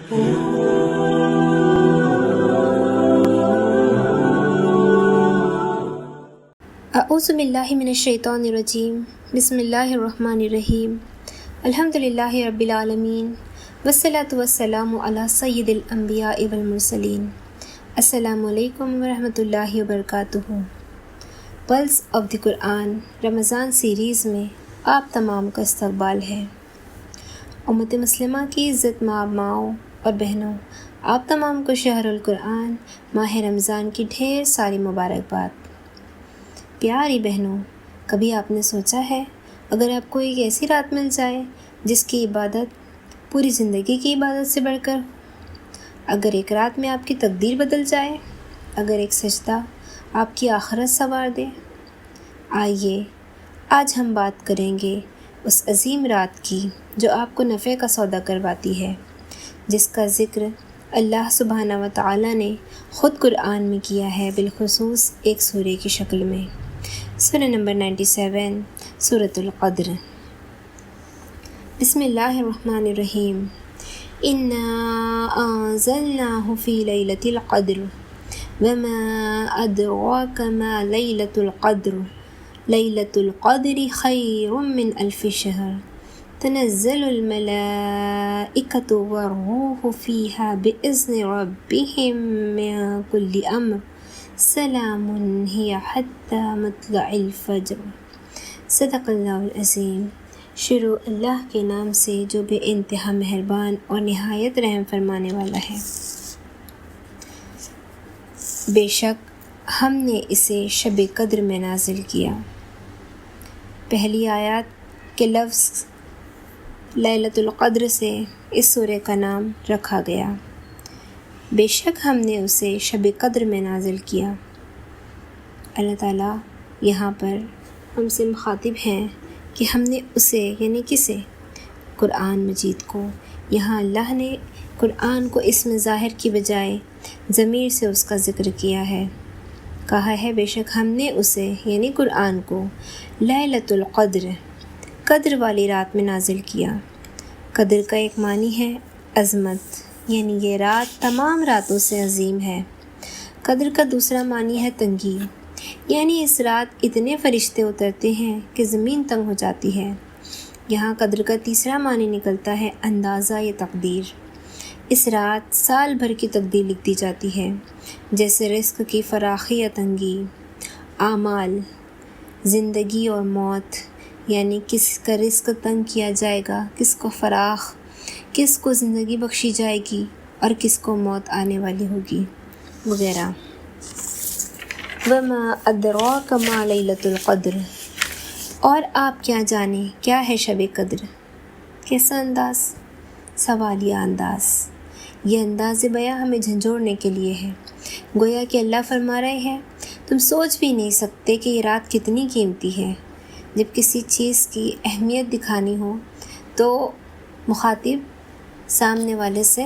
اعوذ باللہ من الشیطان الرجیم، بسم اللہ الرحمن الرحیم، الحمدللہ رب العالمین، والصلاۃ والسلام علی سید الانبیاء والمرسلین۔ السلام علیکم ورحمۃ اللہ وبرکاتہ۔ Plus of the Quran Ramzan series میں آپ تمام کا استقبال ہے۔ امت مسلمہ کی عزت ماؤں اور بہنوں، آپ تمام کو شہر القرآن ماہ رمضان کی ڈھیر ساری مبارکباد۔ پیاری بہنوں، کبھی آپ نے سوچا ہے اگر آپ کو ایک ایسی رات مل جائے جس کی عبادت پوری زندگی کی عبادت سے بڑھ کر، اگر ایک رات میں آپ کی تقدیر بدل جائے، اگر ایک سجدہ آپ کی آخرت سنوار دے؟ آئیے آج ہم بات کریں گے اس عظیم رات کی جو آپ کو نفع کا سودا کرواتی ہے، جس کا ذکر اللہ سبحانہ و تعالی نے خود قرآن میں کیا ہے، بالخصوص ایک سورہ کی شکل میں۔ سورہ نمبر 97، سورۃ القدر۔ بسم اللہ الرحمن الرحیم۔ اِنَّا أَنزَلْنَاهُ فِي لَيْلَةِ الْقَدْرِ وَمَا أَدْرَاكَ مَا لَيْلَةُ الْقَدْرِ لَيْلَةُ الْقَدْرِ خَيْرٌ مِّنْ أَلْفِ شَهْرٍ تَنَزَّلُ الْمَلَائِكَةُ وَالرُّوحُ فِيهَا بِإِذْنِ رَبِّهِم مِّن كُلِّ أَمْرٍ سلام ہی حتی مطلع الفجر۔ صدق اللہ العظیم۔ شروع اللہ کے نام سے جو بے انتہا مہربان اور نہایت رحم فرمانے والا ہے۔ بے شک ہم نے اسے شب قدر میں نازل کیا۔ پہلی آیات کے لفظ لیلۃ القدر سے اس سورہ کا نام رکھا گیا۔ بے شک ہم نے اسے شب قدر میں نازل کیا۔ اللہ تعالیٰ یہاں پر ہم سے مخاطب ہیں کہ ہم نے اسے یعنی کسے؟ قرآن مجید کو۔ یہاں اللہ نے قرآن کو اسم ظاہر کی بجائے ضمیر سے اس کا ذکر کیا ہے، کہا ہے بے شک ہم نے اسے یعنی قرآن کو لیلۃ القدر، قدر والی رات میں نازل کیا۔ قدر کا ایک معنی ہے عظمت، یعنی یہ رات تمام راتوں سے عظیم ہے۔ قدر کا دوسرا معنی ہے تنگی، یعنی اس رات اتنے فرشتے اترتے ہیں کہ زمین تنگ ہو جاتی ہے۔ یہاں قدر کا تیسرا معنی نکلتا ہے اندازہ یا تقدیر۔ اس رات سال بھر کی تقدیر لکھ دی جاتی ہے، جیسے رزق کی فراخی یا تنگی، اعمال، زندگی اور موت، یعنی کس کا رزق تنگ کیا جائے گا، کس کو فراخ، کس کو زندگی بخشی جائے گی اور کس کو موت آنے والی ہوگی، وغیرہ۔ وَمَا أَدْرَاكَ مَا لَيْلَةُ الْقَدْرِ، اور آپ کیا جانیں کیا ہے شب قدر؟ کیسا انداز؟ سوالیہ انداز۔ یہ انداز بیاں ہمیں جھنجھوڑنے کے لیے ہے، گویا کہ اللہ فرما رہے ہیں تم سوچ بھی نہیں سکتے کہ یہ رات کتنی قیمتی ہے۔ جب کسی چیز کی اہمیت دکھانی ہو تو مخاطب سامنے والے سے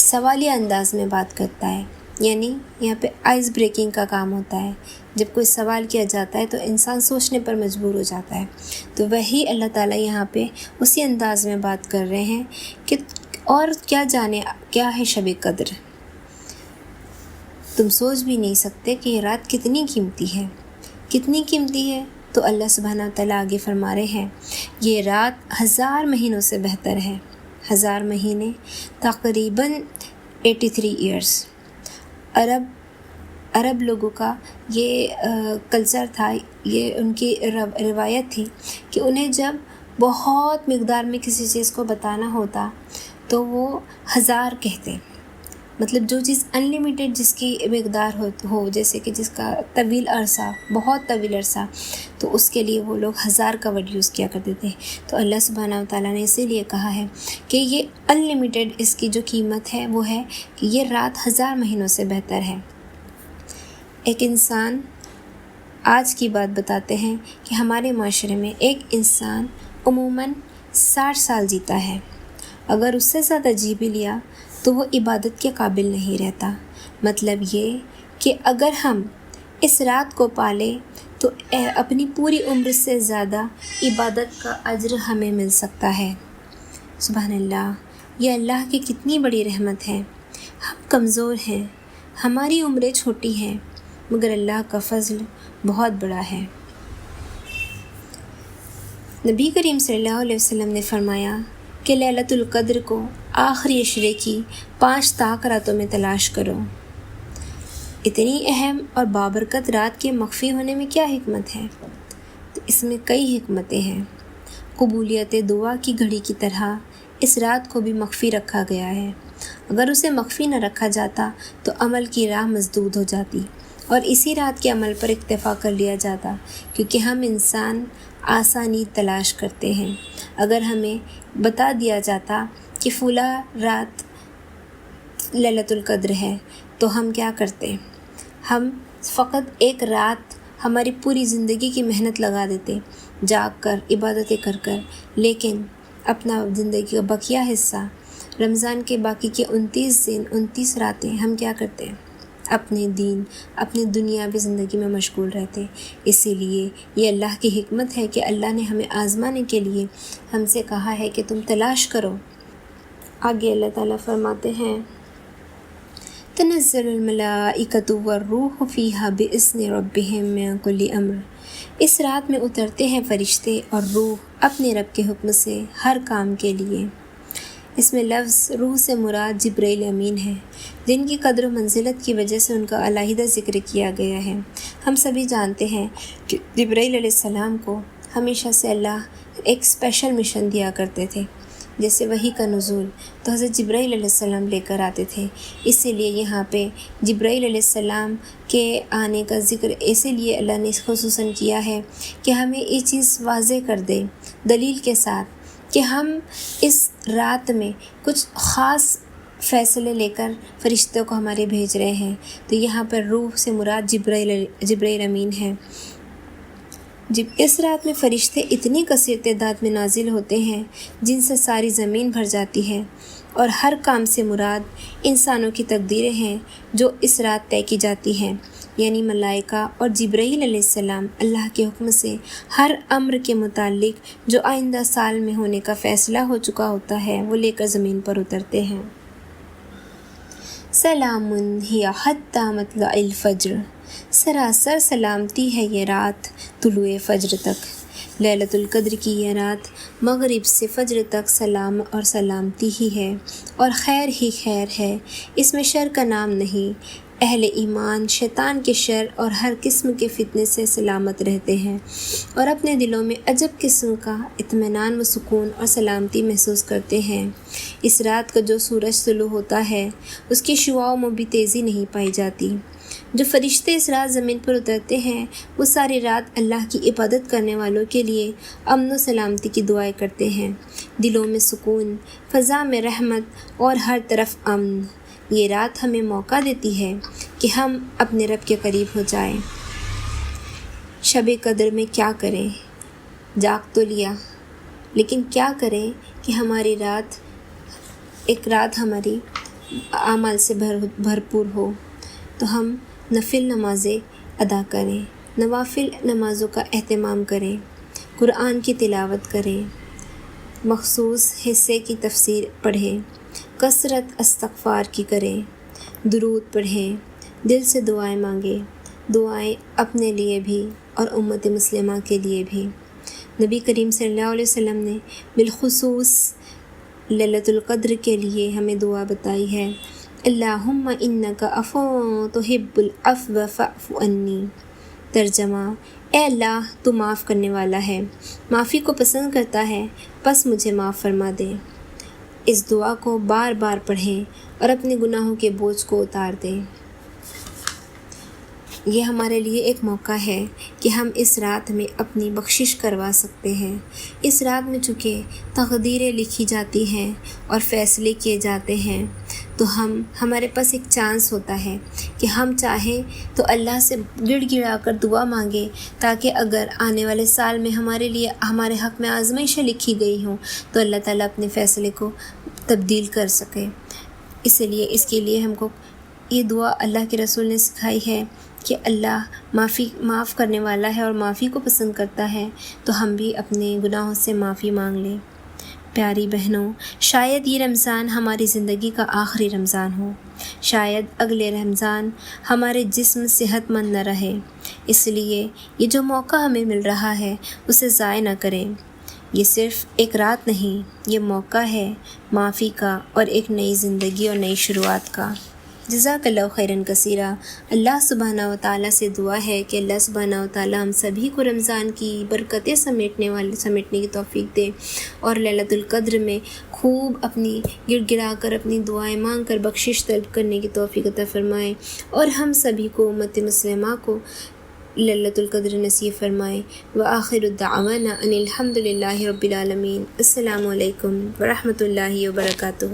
سوالیہ انداز میں بات کرتا ہے، یعنی یہاں پہ آئس بریکنگ کا کام ہوتا ہے۔ جب کوئی سوال کیا جاتا ہے تو انسان سوچنے پر مجبور ہو جاتا ہے، تو وہی اللہ تعالیٰ یہاں پہ اسی انداز میں بات کر رہے ہیں کہ اور کیا جانے کیا ہے شب قدر، تم سوچ بھی نہیں سکتے کہ یہ رات کتنی قیمتی ہے۔ کتنی قیمتی ہے تو اللہ سبحانہ وتعالیٰ آگے فرما رہے ہیں یہ رات 1000 مہینوں سے بہتر ہے۔ 1000 مہینے تقریباً 83 ایئرس۔ عرب لوگوں کا یہ کلچر تھا، یہ ان کی روایت تھی کہ انہیں جب بہت مقدار میں کسی چیز کو بتانا ہوتا تو وہ 1000 کہتے، مطلب جو چیز انلیمیٹڈ جس کی مقدار ہو جیسے کہ جس کا طویل عرصہ، بہت طویل عرصہ، تو اس کے لیے وہ لوگ 1000 کا ورڈ یوز کیا کرتے تھے۔ تو اللہ سبحانہ و تعالیٰ نے اسی لیے کہا ہے کہ یہ انلیمیٹڈ اس کی جو قیمت ہے وہ ہے کہ یہ رات 1000 مہینوں سے بہتر ہے۔ ایک انسان، آج کی بات بتاتے ہیں کہ ہمارے معاشرے میں ایک انسان عموماً 60 سال جیتا ہے، اگر اس سے زیادہ جی بھی لیا تو وہ عبادت کے قابل نہیں رہتا۔ مطلب یہ کہ اگر ہم اس رات کو پالیں تو اپنی پوری عمر سے زیادہ عبادت کا اجر ہمیں مل سکتا ہے۔ سبحان اللہ، یہ اللہ کی کتنی بڑی رحمت ہے۔ ہم کمزور ہیں، ہماری عمریں چھوٹی ہیں، مگر اللہ کا فضل بہت بڑا ہے۔ نبی کریم صلی اللہ علیہ وسلم نے فرمایا کہ لیلۃ القدر کو آخری عشرے کی 5 طاق راتوں میں تلاش کرو۔ اتنی اہم اور بابرکت رات کے مخفی ہونے میں کیا حکمت ہے؟ تو اس میں کئی حکمتیں ہیں۔ قبولیت دعا کی گھڑی کی طرح اس رات کو بھی مخفی رکھا گیا ہے۔ اگر اسے مخفی نہ رکھا جاتا تو عمل کی راہ مسدود ہو جاتی اور اسی رات کے عمل پر اکتفا کر لیا جاتا، کیونکہ ہم انسان آسانی تلاش کرتے ہیں۔ اگر ہمیں بتا دیا جاتا کہ فلاں رات لیلۃ القدر ہے تو ہم کیا کرتے؟ ہم فقط ایک رات ہماری پوری زندگی کی محنت لگا دیتے، جاگ کر عبادتیں کر کر، لیکن اپنا زندگی کا بقیہ حصہ، رمضان کے باقی کے 29 دن 29 راتیں ہم کیا کرتے ہیں؟ اپنے دین، اپنی دنیاوی زندگی میں مشغول رہتے۔ اسی لیے یہ اللہ کی حکمت ہے کہ اللہ نے ہمیں آزمانے کے لیے ہم سے کہا ہے کہ تم تلاش کرو۔ آگے اللہ تعالیٰ فرماتے ہیں تنزل الملائکۃ والروح فیہا بإذن ربہم من کل امر۔ اس رات میں اترتے ہیں فرشتے اور روح اپنے رب کے حکم سے ہر کام کے لیے۔ اس میں لفظ روح سے مراد جبرائیل امین ہے، جن کی قدر و منزلت کی وجہ سے ان کا علیحدہ ذکر کیا گیا ہے۔ ہم سبھی جانتے ہیں کہ جبرائیل علیہ السلام کو ہمیشہ سے اللہ ایک اسپیشل مشن دیا کرتے تھے، جیسے وحی کا نزول تو حضرت جبرائیل علیہ السلام لے کر آتے تھے۔ اسی لیے یہاں پہ جبرائیل علیہ السلام کے آنے کا ذکر اسی لیے اللہ نے خصوصاً کیا ہے کہ ہمیں یہ چیز واضح کر دے دلیل کے ساتھ کہ ہم اس رات میں کچھ خاص فیصلے لے کر فرشتوں کو ہمارے بھیج رہے ہیں۔ تو یہاں پر روح سے مراد جبرائیل امین ہے۔ اس رات میں فرشتے اتنی کثیر تعداد میں نازل ہوتے ہیں جن سے ساری زمین بھر جاتی ہے، اور ہر کام سے مراد انسانوں کی تقدیریں ہیں جو اس رات طے کی جاتی ہیں، یعنی ملائکہ اور جبرائیل علیہ السلام اللہ کے حکم سے ہر امر کے متعلق جو آئندہ سال میں ہونے کا فیصلہ ہو چکا ہوتا ہے وہ لے کر زمین پر اترتے ہیں۔ سلام ہی حتی مطلع الفجر، سراسر سلامتی ہے یہ رات طلوع فجر تک۔ لیلۃ القدر کی یہ رات مغرب سے فجر تک سلام اور سلامتی ہی ہے اور خیر ہی خیر ہے، اس میں شر کا نام نہیں۔ اہل ایمان شیطان کے شر اور ہر قسم کے فتنے سے سلامت رہتے ہیں اور اپنے دلوں میں عجب قسم کا اطمینان و سکون اور سلامتی محسوس کرتے ہیں۔ اس رات کا جو سورج طلوع ہوتا ہے اس کی شعاؤں میں بھی تیزی نہیں پائی جاتی۔ جو فرشتے اس رات زمین پر اترتے ہیں وہ ساری رات اللہ کی عبادت کرنے والوں کے لیے امن و سلامتی کی دعائیں کرتے ہیں، دلوں میں سکون، فضا میں رحمت اور ہر طرف امن۔ یہ رات ہمیں موقع دیتی ہے کہ ہم اپنے رب کے قریب ہو جائیں۔ شب قدر میں کیا کریں؟ جاگ تو لیا، لیکن کیا کریں کہ ہماری رات ایک رات ہماری اعمال سے بھرپور ہو؟ تو ہم نفل نمازیں ادا کریں، نوافل نمازوں کا اہتمام کریں، قرآن کی تلاوت کریں، مخصوص حصے کی تفسیر پڑھیں، کثرت استغفار کی کریں، درود پڑھیں، دل سے دعائیں مانگیں، دعائیں اپنے لیے بھی اور امت مسلمہ کے لیے بھی۔ نبی کریم صلی اللہ علیہ وسلم نے بالخصوص لیلۃ القدر کے لیے ہمیں دعا بتائی ہے، اللہم انک عفو تحب العفو فاعف عنی۔ ترجمہ: اے اللہ تو معاف کرنے والا ہے، معافی کو پسند کرتا ہے، بس مجھے معاف فرما دے۔ اس دعا کو بار بار پڑھیں اور اپنے گناہوں کے بوجھ کو اتار دیں۔ یہ ہمارے لیے ایک موقع ہے کہ ہم اس رات میں اپنی بخشش کروا سکتے ہیں۔ اس رات میں چونکہ تقدیریں لکھی جاتی ہیں اور فیصلے کیے جاتے ہیں تو ہمارے پاس ایک چانس ہوتا ہے کہ ہم چاہیں تو اللہ سے گڑ گڑا کر دعا مانگیں تاکہ اگر آنے والے سال میں ہمارے لیے ہمارے حق میں آزمائشیں لکھی گئی ہوں تو اللہ تعالیٰ اپنے فیصلے کو تبدیل کر سکے۔ اس لیے اس کے لیے ہم کو یہ دعا اللہ کے رسول نے سکھائی ہے کہ اللہ معاف کرنے والا ہے اور معافی کو پسند کرتا ہے، تو ہم بھی اپنے گناہوں سے معافی مانگ لیں۔ پیاری بہنوں، شاید یہ رمضان ہماری زندگی کا آخری رمضان ہو، شاید اگلے رمضان ہمارے جسم صحت مند نہ رہے، اس لیے یہ جو موقع ہمیں مل رہا ہے اسے ضائع نہ کریں۔ یہ صرف ایک رات نہیں، یہ موقع ہے معافی کا اور ایک نئی زندگی اور نئی شروعات کا۔ جزاک اللہ خیراً کثیرا۔ اللہ سبحانہ و تعالیٰ سے دعا ہے کہ اللہ سبحانہ و تعالیٰ ہم سبھی کو رمضان کی برکتیں سمیٹنے کی توفیق دے اور لیلۃ القدر میں خوب اپنی گڑ گڑا کر اپنی دعائیں مانگ کر بخشش طلب کرنے کی توفیق عطا فرمائے اور ہم سبھی کو امت مسلمہ کو لیلۃ القدر نصیب فرمائے۔ وآخر دعوانا ان الحمد للہ رب العالمین۔ السلام علیکم ورحمۃ اللہ وبرکاتہ۔